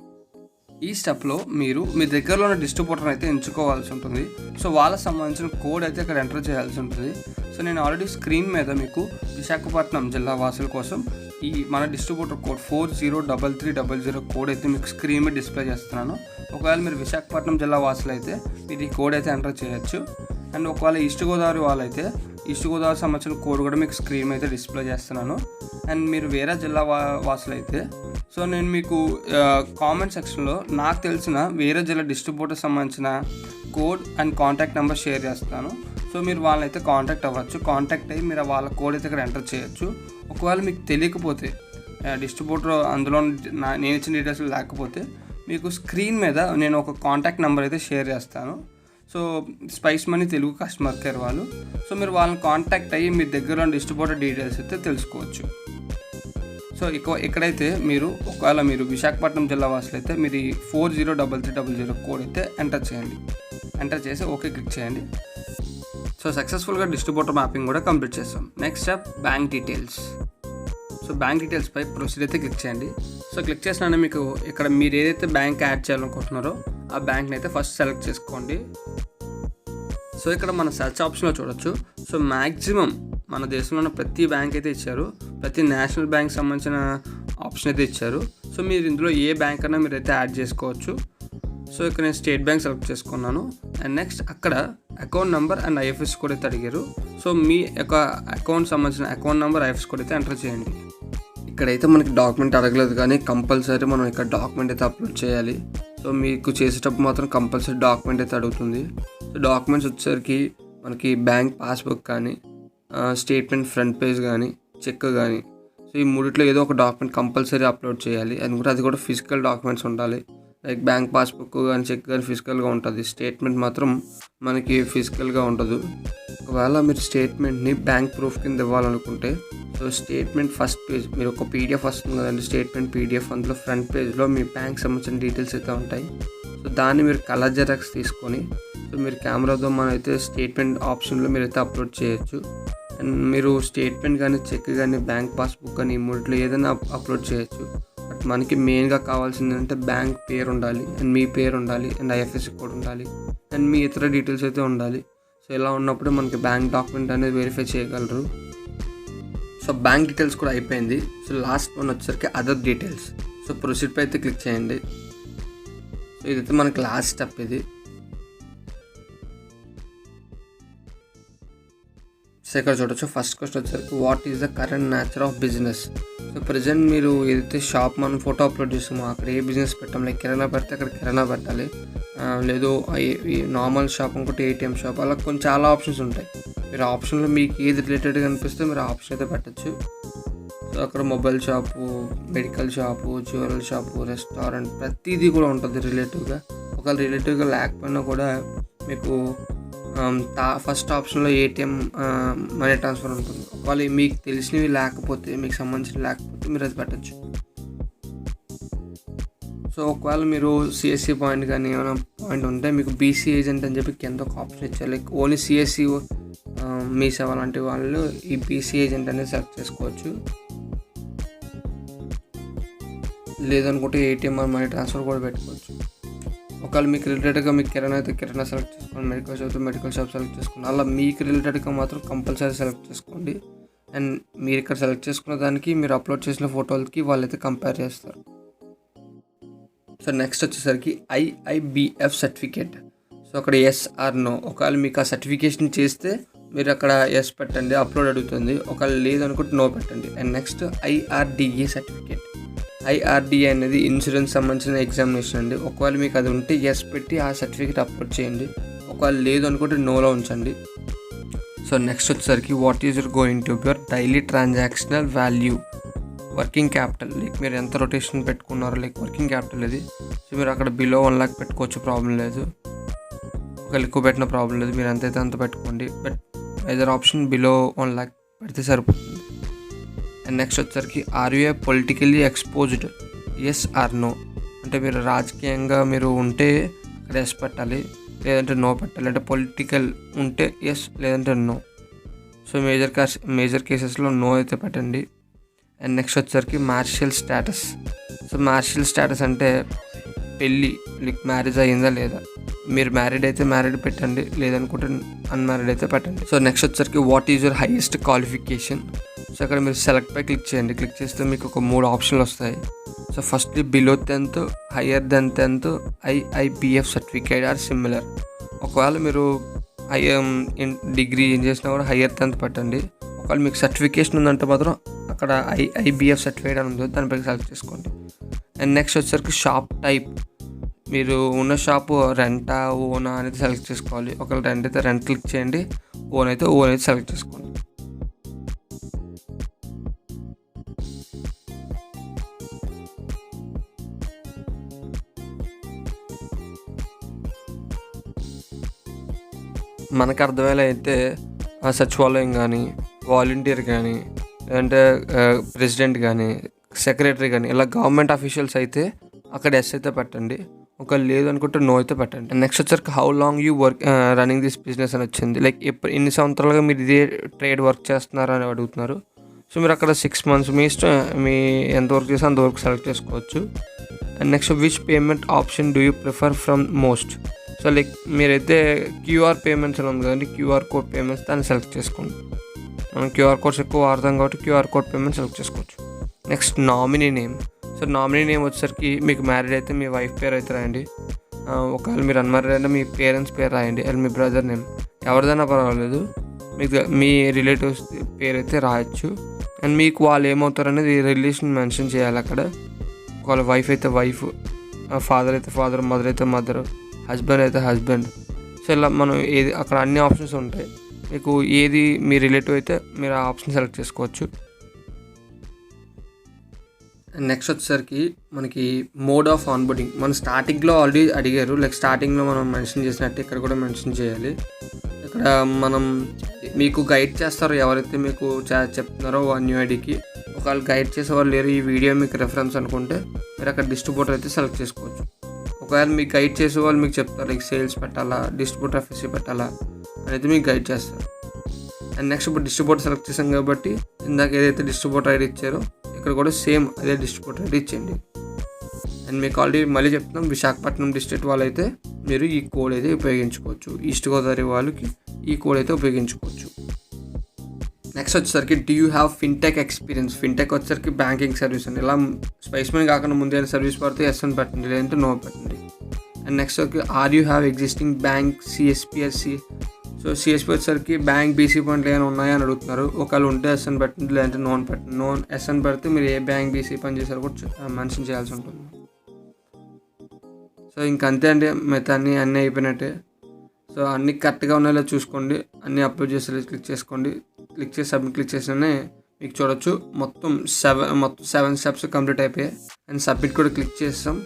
ఈ స్టెప్లో మీరు మీ దగ్గరలో ఉన్న డిస్ట్రిబ్యూటర్ అయితే ఎంచుకోవాల్సి ఉంటుంది. సో వాళ్ళకి సంబంధించిన కోడ్ అయితే ఇక్కడ ఎంటర్ చేయాల్సి ఉంటుంది. సో నేను ఆల్రెడీ స్క్రీన్ మీద మీకు విశాఖపట్నం జిల్లా వాసుల కోసం ఈ మన డిస్ట్రిబ్యూటర్ కోడ్ 403300 కోడ్ అయితే మీకు స్క్రీన్ మీద డిస్ప్లే చేస్తున్నాను. ఒకవేళ మీరు విశాఖపట్నం జిల్లా వాసులు అయితే మీరు ఈ కోడ్ అయితే ఎంటర్ చేయొచ్చు. అండ్ ఒకవేళ ఈస్ట్ గోదావరి వాళ్ళైతే ఈస్ట్ గోదావరి సంబంధించిన కోడ్ కూడా మీకు స్క్రీన్ అయితే డిస్ప్లే చేస్తున్నాను. అండ్ మీరు వేరే జిల్లా వాసులు అయితే సో నేను మీకు కామెంట్ సెక్షన్లో నాకు తెలిసిన వేరే జిల్లా డిస్ట్రిబ్యూటర్ సంబంధించిన code and contact number share చేస్తాను. సో మీరు వాళ్ళైతే కాంటాక్ట్ అవ్వచ్చు. కాంటాక్ట్ అయ్యి మీరు వాళ్ళ కోడ్ అయితే ఇక్కడ ఎంటర్ చేయొచ్చు. ఒకవేళ మీకు తెలియకపోతే డిస్ట్రిబ్యూటర్ అందులో నేను ఇచ్చిన డీటెయిల్స్ లేకపోతే మీకు స్క్రీన్ మీద నేను ఒక కాంటాక్ట్ నెంబర్ అయితే షేర్ చేస్తాను. So spice money Telugu customer care వాళ్ళు. సో మీరు వాళ్ళని కాంటాక్ట్ అయ్యి మీ దగ్గర డిస్ట్రిబ్యూటర్ డీటెయిల్స్ అయితే తెలుసుకోవచ్చు. సో ఇక్కడైతే మీరు ఒకవేళ మీరు విశాఖపట్నం జిల్లా వాసులు అయితే మీరు 403300 కోడ్ అయితే ఎంటర్ చేయండి. ఎంటర్ చేసి ఓకే క్లిక్ చేయండి. సో సక్సెస్ఫుల్గా డిస్ట్రిబ్యూటర్ మ్యాపింగ్ కూడా కంప్లీట్ చేస్తాం. Next step bank details. So bank డీటెయిల్స్పై ప్రొసీడ్ అయితే క్లిక్ చేయండి. సో క్లిక్ చేసినా మీకు ఇక్కడ మీరు ఏదైతే బ్యాంక్ యాడ్ చేయాలనుకుంటున్నారో ఆ బ్యాంక్ని అయితే ఫస్ట్ సెలెక్ట్ చేసుకోండి. సో ఇక్కడ మన సెర్చ్ ఆప్షన్లో చూడొచ్చు. సో మ్యాక్సిమం మన దేశంలో ఉన్న ప్రతి బ్యాంక్ అయితే ఇచ్చారు, ప్రతి నేషనల్ బ్యాంక్ సంబంధించిన ఆప్షన్ అయితే ఇచ్చారు. సో మీరు ఇందులో ఏ బ్యాంక్ అయినా మీరు అయితే యాడ్ చేసుకోవచ్చు. సో ఇక్కడ నేను స్టేట్ బ్యాంక్ సెలెక్ట్ చేసుకున్నాను. అండ్ నెక్స్ట్ అక్కడ account number and IFS code అయితే అడిగారు. సో మీ యొక్క అకౌంట్ సంబంధించిన అకౌంట్ నెంబర్ ఐఎఫ్ఎస్ కోడ్ అయితే ఎంటర్ చేయండి. ఇక్కడైతే మనకి డాక్యుమెంట్ అడగలేదు, కానీ కంపల్సరీ మనం ఇక్కడ డాక్యుమెంట్ అయితే అప్లోడ్ చేయాలి. సో మీకు చేసేటప్పుడు మాత్రం కంపల్సరీ డాక్యుమెంట్ అయితే అడుగుతుంది. సో డాక్యుమెంట్స్ వచ్చేసరికి మనకి బ్యాంక్ పాస్బుక్ కానీ, స్టేట్మెంట్ ఫ్రంట్ పేజ్ కానీ, చెక్ కానీ, సో ఈ మూడిట్లో ఏదో ఒక డాక్యుమెంట్ కంపల్సరీ అప్లోడ్ చేయాలి. అది కూడా ఫిజికల్ డాక్యుమెంట్స్ ఉండాలి. లైక్ బ్యాంక్ పాస్బుక్ కానీ, చెక్ కానీ ఫిజికల్గా ఉంటుంది. స్టేట్మెంట్ మాత్రం మనకి ఫిజికల్గా ఉండదు. ఒకవేళ మీరు స్టేట్మెంట్ని బ్యాంక్ ప్రూఫ్ కింద ఇవ్వాలనుకుంటే సో స్టేట్మెంట్ ఫస్ట్ పేజ్ మీరు ఒక పీడిఎఫ్ వస్తుంది కదండి, స్టేట్మెంట్ పీడిఎఫ్, అందులో ఫ్రంట్ పేజ్లో మీ బ్యాంక్ సంబంధించిన డీటెయిల్స్ అయితే ఉంటాయి. సో దాన్ని మీరు కలర్ జెరాక్స్ తీసుకొని సో మీరు కెమెరాతో మనం అయితే స్టేట్మెంట్ ఆప్షన్లో మీరు అయితే అప్లోడ్ చేయొచ్చు. అండ్ మీరు స్టేట్మెంట్ కానీ, చెక్ కానీ, బ్యాంక్ పాస్బుక్ కానీ ఈ మూడిట్లో ఏదైనా అప్లోడ్ చేయొచ్చు. బట్ మనకి మెయిన్గా కావాల్సింది అంటే బ్యాంక్ పేరు ఉండాలి, అండ్ మీ పేరు ఉండాలి, అండ్ ఐఎఫ్ఎస్సి కోడ్ ఉండాలి, అండ్ మీ ఇతర డీటెయిల్స్ అయితే ఉండాలి. సో ఇలా ఉన్నప్పుడు మనకి బ్యాంక్ డాక్యుమెంట్ అనేది వెరిఫై చేయగలరు. సో బ్యాంక్ డీటెయిల్స్ కూడా అయిపోయింది. సో లాస్ట్ వన్ వచ్చేసరికి అదర్ డీటెయిల్స్. సో ప్రొసీడ్ పై అయితే క్లిక్ చేయండి. సో ఇదైతే మనకి లాస్ట్ స్టెప్ ఇది. సో ఇక్కడ చూడొచ్చు ఫస్ట్ క్వశ్చన్ వచ్చేసరికి what is the current nature of business. So present మీరు ఏదైతే షాప్ మనం ఫోటో అప్లోడ్ చేస్తామో అక్కడ ఏ బిజినెస్ పెట్టాం, లైక్ కిరాణా పెడితే అక్కడ కిరాణా పెట్టాలి, లేదు నార్మల్ షాప్ ఇంకోటి ఏటీఎం షాప్, అలా కొన్ని చాలా ఆప్షన్స్ ఉంటాయి. మీరు ఆప్షన్లో మీకు ఏది రిలేటెడ్గా అనిపిస్తే మీరు ఆప్షన్ అయితే పెట్టచ్చు. సో అక్కడ mobile shop, medical shop, jewellery shop, restaurant ప్రతిదీ కూడా ఉంటుంది రిలేటివ్గా. ఒకవేళ రిలేటివ్గా లేకపోయినా కూడా మీకు ఫస్ట్ ఆప్షన్లో ఏటీఎం మనీ ట్రాన్స్ఫర్ ఉంటుంది. ఒకవేళ మీకు తెలిసినవి లేకపోతే, మీకు సంబంధించిన లేకపోతే మీరు అది పెట్టచ్చు. సో ఒకవేళ మీరు సిఎస్సి పాయింట్ కానీ ఏమైనా పాయింట్ ఉంటే మీకు బీసీ ఏజెంట్ అని చెప్పి కింద ఒక ఆప్షన్ ఇచ్చారు. లైక్ ఓన్లీ సిఎస్సి మీ సేవ లాంటి వాళ్ళు ఈ బీసీ ఏజెంట్ అనేది సెలెక్ట్ చేసుకోవచ్చు. లేదనుకుంటే ఏటీఎం మనీ ట్రాన్స్ఫర్ కూడా పెట్టుకోవచ్చు. ఒకవేళ మీకు రిలేటెడ్గా మీకు కిరాణా అయితే కిరాణా సెలెక్ట్ చేసుకోండి, మెడికల్ షాప్ అయితే మెడికల్ షాప్ సెలెక్ట్ చేసుకోండి. అలా మీకు రిలేటెడ్గా మాత్రం కంపల్సరీ సెలెక్ట్ చేసుకోండి. అండ్ మీరు ఇక్కడ సెలెక్ట్ చేసుకున్న దానికి మీరు అప్లోడ్ చేసిన ఫోటోలకి వాళ్ళైతే కంపేర్ చేస్తారు. సో నెక్స్ట్ వచ్చేసరికి IIBF సర్టిఫికేట్. సో అక్కడ ఎస్ ఆర్ నో, ఒకవేళ మీకు ఆ సర్టిఫికేషన్ చేస్తే మీరు అక్కడ ఎస్ పెట్టండి, అప్లోడ్ అడుగుతుంది. ఒకవేళ లేదనుకుంటే నో పెట్టండి. And next IRDA certificate. IRDA అనేది ఇన్సూరెన్స్ సంబంధించిన ఎగ్జామినేషన్ అండి. ఒకవేళ మీకు అది ఉంటే ఎస్ పెట్టి ఆ సర్టిఫికేట్ అప్లోడ్ చేయండి, ఒకవేళ లేదు అనుకుంటే నోలో ఉంచండి. సో నెక్స్ట్ వచ్చేసరికి what is going to be your daily transactional value, working capital. Like మీరు ఎంత రొటేషన్ పెట్టుకున్నారో లైక్ వర్కింగ్ క్యాపిటల్ ఇది. సో మీరు అక్కడ బిలో 1 lakh పెట్టుకోవచ్చు, ప్రాబ్లం లేదు. ఒకవేళ ఎక్కువ పెట్టిన ప్రాబ్లం లేదు, మీరు ఎంతైతే అంత పెట్టుకోండి. But either option below 1 lakh పెడితే సరిపోతుంది. అండ్ నెక్స్ట్ వచ్చేసరికి are you politically exposed, yes or no. అంటే మీరు రాజకీయంగా మీరు ఉంటే అక్కడ ఎస్ పెట్టాలి, లేదంటే నో పెట్టాలి. అంటే పొలిటికల్ ఉంటే ఎస్, లేదంటే నో. సో మేజర్ కేసెస్లో నో అయితే పెట్టండి. అండ్ నెక్స్ట్ వచ్చేసరికి మ్యారిషల్ స్టేటస్. సో మ్యారిషల్ స్టేటస్ అంటే పెళ్ళి, లైక్ మ్యారేజ్ అయ్యిందా లేదా. మీరు మ్యారీడ్ అయితే మ్యారీడ్ పెట్టండి, లేదనుకుంటే అన్మ్యారీడ్ అయితే పెట్టండి. సో నెక్స్ట్ వచ్చేసరికి what is your highest qualification. So అక్కడ మీరు సెలెక్ట్ పై క్లిక్ చేయండి. క్లిక్ చేస్తే మీకు ఒక 3 ఆప్షన్లు వస్తాయి. So firstly below 10th, higher than 10th, IIBF certificate or similar. ఒకవేళ మీరు డిగ్రీ ఏం చేసినా కూడా హయ్యర్ 10th పెట్టండి. ఒకవేళ మీకు సర్టిఫికేషన్ ఉందంటే మాత్రం అక్కడ IIBF సర్టిఫికేట్ అని ఉంది, దానిపై సెలెక్ట్ చేసుకోండి. అండ్ నెక్స్ట్ వచ్చేసరికి షాప్ టైప్. మీరు ఉన్న షాపు రెంటా ఓనా అనేది సెలెక్ట్ చేసుకోవాలి. ఒకవేళ రెంట్ అయితే రెంట్ క్లిక్ చేయండి, ఓన్ అయితే ఓన్ అయితే సెలెక్ట్ చేసుకోండి. మనకు అర్థమయ్యేలా అయితే సచివాలయం కానీ, వాలంటీర్ కానీ, లేదంటే ప్రెసిడెంట్ కానీ, సెక్రటరీ కానీ, ఇలా గవర్నమెంట్ అఫీషియల్స్ అయితే అక్కడ ఎస్ అయితే పెట్టండి. ఒకవేళ లేదు అనుకుంటే నో అయితే పెట్టండి. నెక్స్ట్ వచ్చరికి how long you work running this business అని వచ్చింది. లైక్ ఎన్ని సంవత్సరాలుగా మీరు ఇదే ట్రేడ్ వర్క్ చేస్తున్నారు అని అడుగుతున్నారు. సో మీరు అక్కడ 6 months మీ ఇష్టం, మీ ఎంత వర్క్ చేస్తే అంతవరకు సెలెక్ట్ చేసుకోవచ్చు. And next which payment option do you prefer from most. So like మీరైతే QR పేమెంట్స్ అని ఉంది కదండి, QR కోడ్ పేమెంట్స్ దాన్ని సెలెక్ట్ చేసుకోండి. మనం QR కోడ్స్ ఎక్కువ వాడతాం కాబట్టి QR కోడ్ పేమెంట్ సెలెక్ట్ చేసుకోవచ్చు. Next nominee name. So nominee name వచ్చేసరికి మీకు మ్యారీడ్ అయితే మీ వైఫ్ పేరు అయితే రాయండి. ఒకవేళ మీరు అన్మ్యారీడ్ అంటే మీ పేరెంట్స్ పేరు రాయండి, అండ్ మీ బ్రదర్ నేమ్ ఎవరిదైనా పర్వాలేదు, మీకు మీ రిలేటివ్స్ పేరు అయితే రాయొచ్చు. అండ్ మీకు వాళ్ళు ఏమవుతారు అనేది రిలేషన్ మెన్షన్ చేయాలి అక్కడ. ఒకవేళ వైఫ్ అయితే వైఫ్, ఫాదర్ అయితే ఫాదర్, మదర్ అయితే మదర్, హస్బెండ్ అయితే హస్బెండ్. సో ఇలా మనం ఏది అక్కడ అన్ని ఆప్షన్స్ ఉంటాయి. మీకు ఏది మీ రిలేటివ్ అయితే మీరు ఆ ఆప్షన్ సెలెక్ట్ చేసుకోవచ్చు. నెక్స్ట్ వచ్చేసరికి మనకి మోడ్ ఆఫ్ ఆన్బోర్డింగ్. మన స్టార్టింగ్లో ఆల్రెడీ అడిగారు, లైక్ స్టార్టింగ్లో మనం మెన్షన్ చేసినట్టు ఇక్కడ కూడా మెన్షన్ చేయాలి. ఇక్కడ మనం మీకు గైడ్ చేస్తారు ఎవరైతే మీకు చెప్తున్నారో న్యూ ఐడికి. ఒకవేళ గైడ్ చేసేవాళ్ళు లేరు, ఈ వీడియో మీకు రెఫరెన్స్ అనుకుంటే మీరు అక్కడ డిస్ట్రిబ్యూటర్ అయితే సెలెక్ట్ చేసుకోవచ్చు. ఒకవేళ మీకు గైడ్ చేసే వాళ్ళు మీకు చెప్తారు లైక్ సేల్స్ పెట్టాలా, డిస్ట్రిబ్యూటర్ FSC పెట్టాలా అనేది మీకు గైడ్ చేస్తారు. అండ్ నెక్స్ట్ ఇప్పుడు డిస్ట్రిబ్యూటర్ సెలెక్ట్ చేసాం కాబట్టి ఇందాక ఏదైతే డిస్ట్రిబ్యూటర్ ఐడి ఇచ్చారో ఇక్కడ కూడా సేమ్ అదే డిస్ట్రిబ్యూటర్ ఐడి ఇచ్చేయండి. అండ్ మీకు ఆల్రెడీ మళ్ళీ చెప్తున్నాం, విశాఖపట్నం డిస్ట్రిక్ట్ వాళ్ళు అయితే మీరు ఈ కోడ్ అయితే ఉపయోగించుకోవచ్చు, ఈస్ట్ గోదావరి వాళ్ళకి ఈ కోడ్ అయితే ఉపయోగించుకోవచ్చు. నెక్స్ట్ వచ్చేసరికి do you have fintech experience. Fintech వచ్చేసరికి బ్యాంకింగ్ సర్వీస్ అండి. ఇలా స్పైస్ మనీ కాకుండా ముందే సర్వీస్ పడితే ఎస్ అని పెట్టండి, లేదంటే నో పెట్టండి. అండ్ నెక్స్ట్ వచ్చి are you have existing bank CSPSC. So CSP వచ్చేసరికి బ్యాంక్ BC పాయింట్లు ఏమైనా ఉన్నాయా అని అడుగుతున్నారు. ఒకవేళ ఉంటే ఎస్ అని పెట్టండి, లేదంటే నో అని పెట్టండి. నో ఎస్ అని పెడితే మీరు ఏ బ్యాంక్ BC పని చేశారో కూడా మెన్షన్ చేయాల్సి ఉంటుంది. సో ఇంకంతే అండి, మిగతా అన్నీ అయిపోయినట్టే. సో అన్నీ కరెక్ట్గా ఉన్నాయో చూసుకోండి, అన్నీ అప్లోడ్ చేసి క్లిక్ చేసుకోండి. క్లిక్ చేసి సబ్మిట్ క్లిక్ చేసినే మీకు చూడొచ్చు మొత్తం 7 స్టెప్స్ కంప్లీట్ అయిపోయాయి. అండ్ సబ్మిట్ కూడా క్లిక్ చేస్తాం.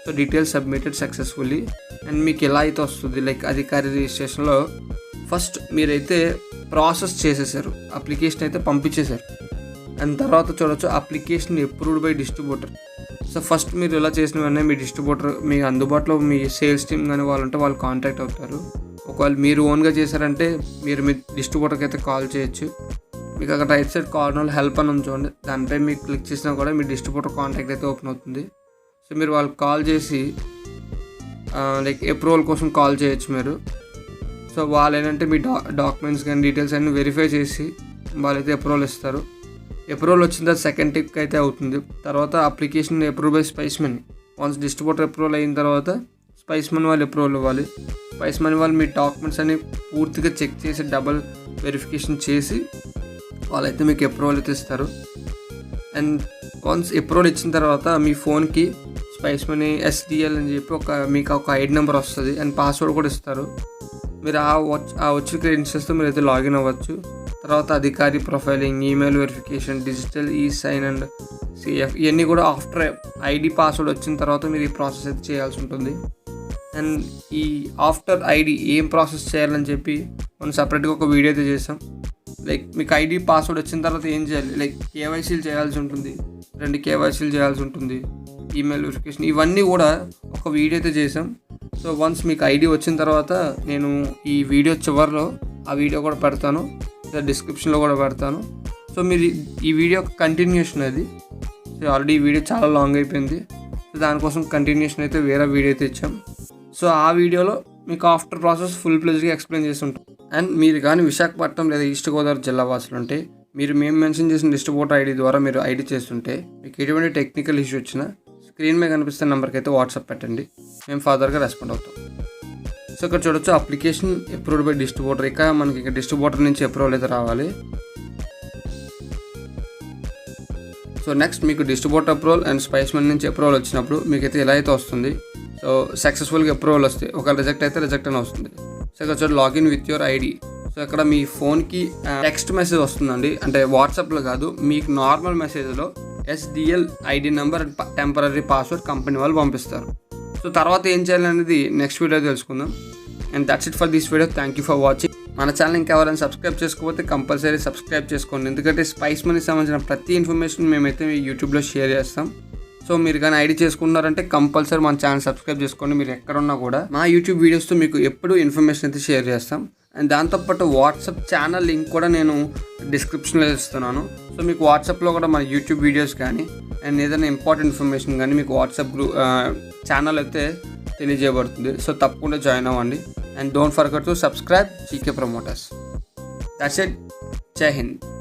So details submitted successfully. And మీకు ఎలా అయితే వస్తుంది లైక్ అధికారి రిజిస్ట్రేషన్లో ఫస్ట్ మీరైతే ప్రాసెస్ చేసేసారు, అప్లికేషన్ అయితే పంపించేశారు. అండ్ తర్వాత చూడొచ్చు application approved by distributor. So first మీరు ఇలా చేసిన వెంటనే మీ డిస్ట్రిబ్యూటర్ మీ అందుబాటులో మీ సేల్స్ టీమ్ కానీ వాళ్ళు ఉంటే వాళ్ళు కాంటాక్ట్ అవుతారు. ఒకవేళ మీరు ఓన్గా చేశారంటే మీరు మీ డిస్ట్రిబ్యూటర్కి అయితే కాల్ చేయొచ్చు. మీకు అక్కడ రైట్ సైడ్ కార్నర్ హెల్ప్ అని ఉంచండి, దానిపై మీకు క్లిక్ చేసినా కూడా మీ డిస్ట్రిబ్యూటర్ కాంటాక్ట్ అయితే ఓపెన్ అవుతుంది. సో మీరు వాళ్ళకి కాల్ చేసి లైక్ అప్రూవల్ కోసం కాల్ చేయొచ్చు మీరు. సో వాళ్ళు ఏంటంటే మీ డాక్యుమెంట్స్ కానీ డీటెయిల్స్ అన్నీ వెరిఫై చేసి వాళ్ళైతే అప్రూవల్ ఇస్తారు. అప్రూవల్ వచ్చిన తర్వాత సెకండ్ టిప్ అయితే అవుతుంది. తర్వాత application approve by spice money. Once distributor approval అయిన తర్వాత స్పైస్ మనీ వాళ్ళు అప్రూవల్ ఇవ్వాలి. స్పైస్ మనీ వాళ్ళు మీ డాక్యుమెంట్స్ అన్ని పూర్తిగా చెక్ చేసి డబల్ వెరిఫికేషన్ చేసి వాళ్ళైతే మీకు అప్రూవల్ అయితే ఇస్తారు. అండ్ వన్స్ అప్రూవల్ ఇచ్చిన తర్వాత మీ ఫోన్కి స్పైస్ మనీ SDL అని చెప్పి మీకు ఒక ఐడి నెంబర్ వస్తుంది అండ్ పాస్వర్డ్ కూడా ఇస్తారు. మీరు ఆ వచ్చిన క్రెడెన్షియల్స్తో మీరు అయితే లాగిన్ అవ్వచ్చు. తర్వాత అధికారి profiling, email verification, digital sign and CF ఇవన్నీ కూడా ఆఫ్టర్ ID పాస్వర్డ్ వచ్చిన తర్వాత మీరు ఈ ప్రాసెస్ అయితే చేయాల్సి ఉంటుంది. అండ్ ఈ ఆఫ్టర్ ID ఏం ప్రాసెస్ చేయాలని చెప్పి మనం సపరేట్గా ఒక వీడియో అయితే చేసాం. లైక్ మీకు ID పాస్వర్డ్ వచ్చిన తర్వాత ఏం చేయాలి, లైక్ KYCలు చేయాల్సి ఉంటుంది, 2 KYCలు చేయాల్సి ఉంటుంది, ఈమెయిల్ వెరిఫికేషన్, ఇవన్నీ కూడా ఒక వీడియో అయితే చేసాం. సో వన్స్ మీకు ID వచ్చిన తర్వాత నేను ఈ వీడియో చివరిలో ఆ వీడియో కూడా పెడతాను, డిస్క్రిప్షన్లో కూడా పెడతాను. సో మీరు ఈ వీడియో కంటిన్యూషన్ అది. సో ఆల్రెడీ ఈ వీడియో చాలా లాంగ్ అయిపోయింది. సో దానికోసం కంటిన్యూషన్ అయితే వేరే వీడియో అయితే ఇచ్చాం. సో ఆ వీడియోలో మీకు ఆఫ్టర్ ప్రాసెస్ ఫుల్ ప్లేజ్గా ఎక్స్ప్లెయిన్ చేసి ఉంటాం. అండ్ మీరు కానీ విశాఖపట్నం లేదా ఈస్ట్ గోదావరి జిల్లా వాసులు ఉంటే మేము మెన్షన్ చేసిన డిస్ట్రిబ్యూటర్ ID ద్వారా మీరు ID చేస్తుంటే మీకు ఎటువంటి టెక్నికల్ ఇష్యూ వచ్చినా స్క్రీన్ మీద కనిపిస్తున్న నెంబర్కి అయితే వాట్సాప్ పెట్టండి, మేము ఫర్దర్గా రెస్పాండ్ అవుతాం. సో ఇక్కడ చూడొచ్చు అప్లికేషన్ అప్రూవ్డ్ బై డిస్ట్రిబ్యూటర్. మనకి డిస్ట్రిబ్యూటర్ నుంచి అప్రూవల్ అయితే రావాలి. సో నెక్స్ట్ మీకు distributor approval and spice money నుంచి అప్రూవల్ వచ్చినప్పుడు మీకైతే ఇలా అయితే వస్తుంది. సో సక్సెస్ఫుల్గా అప్రూవల్ వస్తే ఒక రిజెక్ట్ అయితే రిజెక్ట్ అని వస్తుంది. సో ఇక్కడ చూడండి login with your ID. So ఇక్కడ మీ ఫోన్కి టెక్స్ట్ మెసేజ్ వస్తుందండి, అంటే వాట్సాప్లో కాదు, మీకు నార్మల్ మెసేజ్లో SDL ID number and temporary password company వాళ్ళు పంపిస్తారు. సో తర్వాత ఏం చేయాలనేది నెక్స్ట్ వీడియో తెలుసుకుందాం. And that's it for this video. Thank you for watching. మన ఛానల్ ఇంకెవరైనా సబ్స్క్రైబ్ చేసుకోకపోతే కంపల్సరీ సబ్స్క్రైబ్ చేసుకోండి, ఎందుకంటే స్పైస్ మనీకి సంబంధించిన ప్రతి ఇన్ఫర్మేషన్ మేమైతే యూట్యూబ్లో షేర్ చేస్తాం. సో మీరు కానీ ID చేసుకున్నారంటే కంపల్సరీ మన ఛానల్ సబ్స్క్రైబ్ చేసుకోండి. మీరు ఎక్కడున్నా కూడా మా యూట్యూబ్ వీడియోస్తో మీకు ఎప్పుడు ఇన్ఫర్మేషన్ అయితే షేర్ చేస్తాం. అండ్ దాంతోపాటు వాట్సాప్ ఛానల్ లింక్ కూడా నేను డిస్క్రిప్షన్లో ఇస్తున్నాను. సో మీకు వాట్సాప్లో కూడా మన యూట్యూబ్ వీడియోస్ కానీ అండ్ ఏదైనా ఇంపార్టెంట్ ఇన్ఫర్మేషన్ కానీ మీకు వాట్సాప్ ఛానల్ అయితే తెలియజేయబడుతుంది. సో తప్పకుండా జాయిన్ అవ్వండి. And don't forget to subscribe GK Promoters. That's it. Jai Hind.